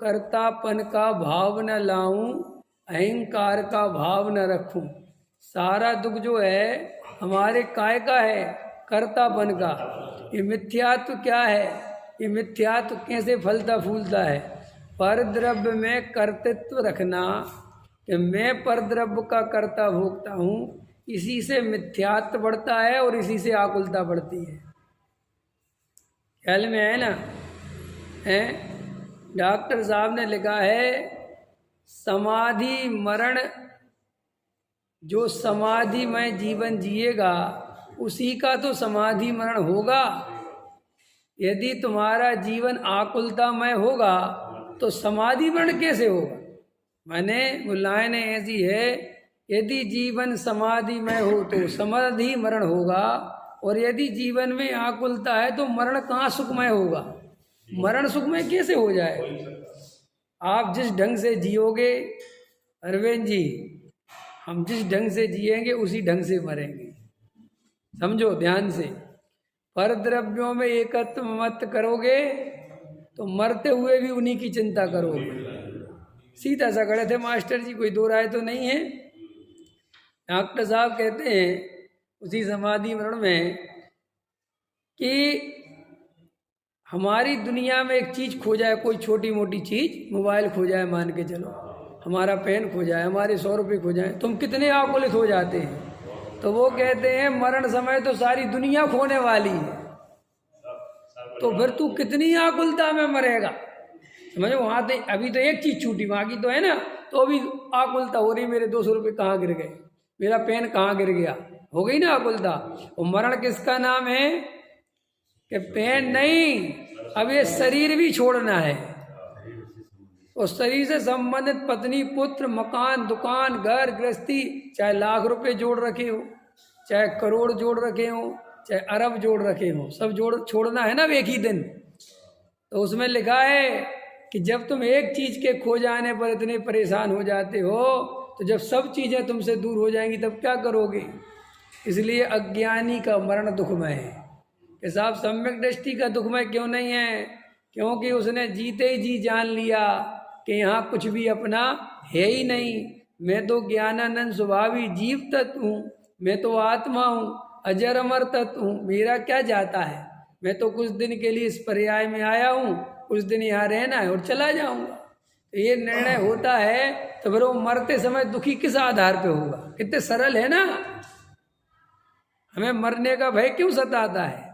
कर्तापन का भाव न लाऊं, अहंकार का भाव न रखूं। सारा दुख जो है हमारे काय का है? कर्तापन का। ये मिथ्यात्व क्या है? ये मिथ्यात्व कैसे फलता फूलता है? परद्रव्य में कर्तृत्व रखना कि मैं परद्रव्य का कर्ता भोगता हूँ, इसी से मिथ्यात्व बढ़ता है और इसी से आकुलता बढ़ती है। ख्याल में है ना? है डॉक्टर साहब ने लिखा है समाधि मरण, जो समाधि में जीवन जिएगा उसी का तो समाधि मरण होगा। यदि तुम्हारा जीवन आकुलतामय होगा तो समाधि मरण कैसे होगा? मैंने वो लाइन ऐसी है, यदि जीवन समाधि में हो तो समाधि मरण होगा, और यदि जीवन में आकुलता है तो मरण कहाँ सुखमय होगा? मरण सुखमय कैसे हो जाए? आप जिस ढंग से जियोगे अरविंद जी, हम जिस ढंग से जिएंगे उसी ढंग से मरेंगे। समझो ध्यान से। परद्रव्यों में एकत्व मत करोगे तो मरते हुए भी उन्हीं की चिंता करोगे। सीधा सा गलत है मास्टर जी, कोई दो राय तो नहीं है। डॉक्टर साहब कहते हैं उसी समाधि मरण में कि हमारी दुनिया में एक चीज खो जाए, कोई छोटी मोटी चीज, मोबाइल खो जाए मान के चलो, हमारा पेन खो जाए, हमारे 100 रुपये खो जाए, तुम कितने आकुलित हो जाते हैं। तो वो कहते हैं मरण समय तो सारी दुनिया खोने वाली है, तो फिर तू कितनी आकुलता में मरेगा। समझो, वहां तो अभी तो एक चीज छूटी, बाकी तो है ना, तो अभी आकुलता हो रही, मेरे 200 रुपये कहाँ गिर गए, मेरा पेन कहाँ गिर गया, हो गई ना आकुलता। और मरण किसका नाम है? कि पेन नहीं, अब ये शरीर भी छोड़ना है। और शरीर से संबंधित पत्नी पुत्र मकान दुकान घर गृहस्थी, चाहे लाख रुपए जोड़ रखे हो, चाहे करोड़ जोड़ रखे हो, चाहे अरब जोड़ रखे हो, सब छोड़ना है ना एक ही दिन। तो उसमें लिखा है कि जब तुम एक चीज के खो जाने पर इतने परेशान हो जाते हो, तो जब सब चीजें तुमसे दूर हो जाएंगी तब क्या करोगे? इसलिए अज्ञानी का मरण दुखमय है। कि साहब सम्यक दृष्टि का दुखमय क्यों नहीं है? क्योंकि उसने जीते ही जी जान लिया कि यहाँ कुछ भी अपना है ही नहीं। मैं तो ज्ञानानंद स्वभावी जीव तत्व हूँ, मैं तो आत्मा हूँ, अजर अमर तत्व हूँ, मेरा क्या जाता है। मैं तो कुछ दिन के लिए इस पर्याय में आया हूँ, कुछ दिन यहाँ रहना है और चला जाऊँगा। तो ये निर्णय होता है तो फिर वो मरते समय दुखी किस आधार पे होगा? कितने सरल है ना। हमें मरने का भय क्यों सताता है?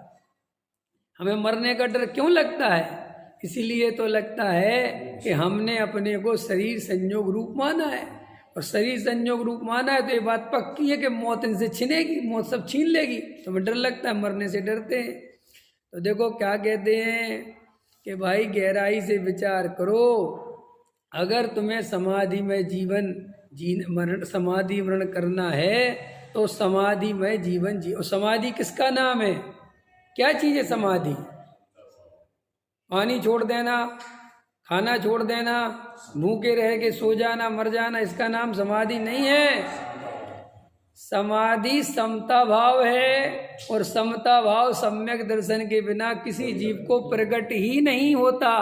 हमें मरने का डर क्यों लगता है? इसीलिए तो लगता है कि हमने अपने को शरीर संयोग रूप माना है, और शरीर संयोग रूप माना है तो ये बात पक्की है कि मौत इनसे छिनेगी, मौत सब छीन लेगी, तो हमें डर लगता है, मरने से डरते हैं। तो देखो क्या कहते हैं कि भाई गहराई से विचार करो, अगर तुम्हें समाधि में जीवन समाधि मरण करना है तो समाधि में जीवन जी। और समाधि किसका नाम है? क्या चीज़ है समाधि? पानी छोड़ देना, खाना छोड़ देना, भूखे रह के सो जाना, मर जाना, इसका नाम समाधि नहीं है। समाधि समता भाव है, और समता भाव सम्यक दर्शन के बिना किसी जीव को प्रकट ही नहीं होता।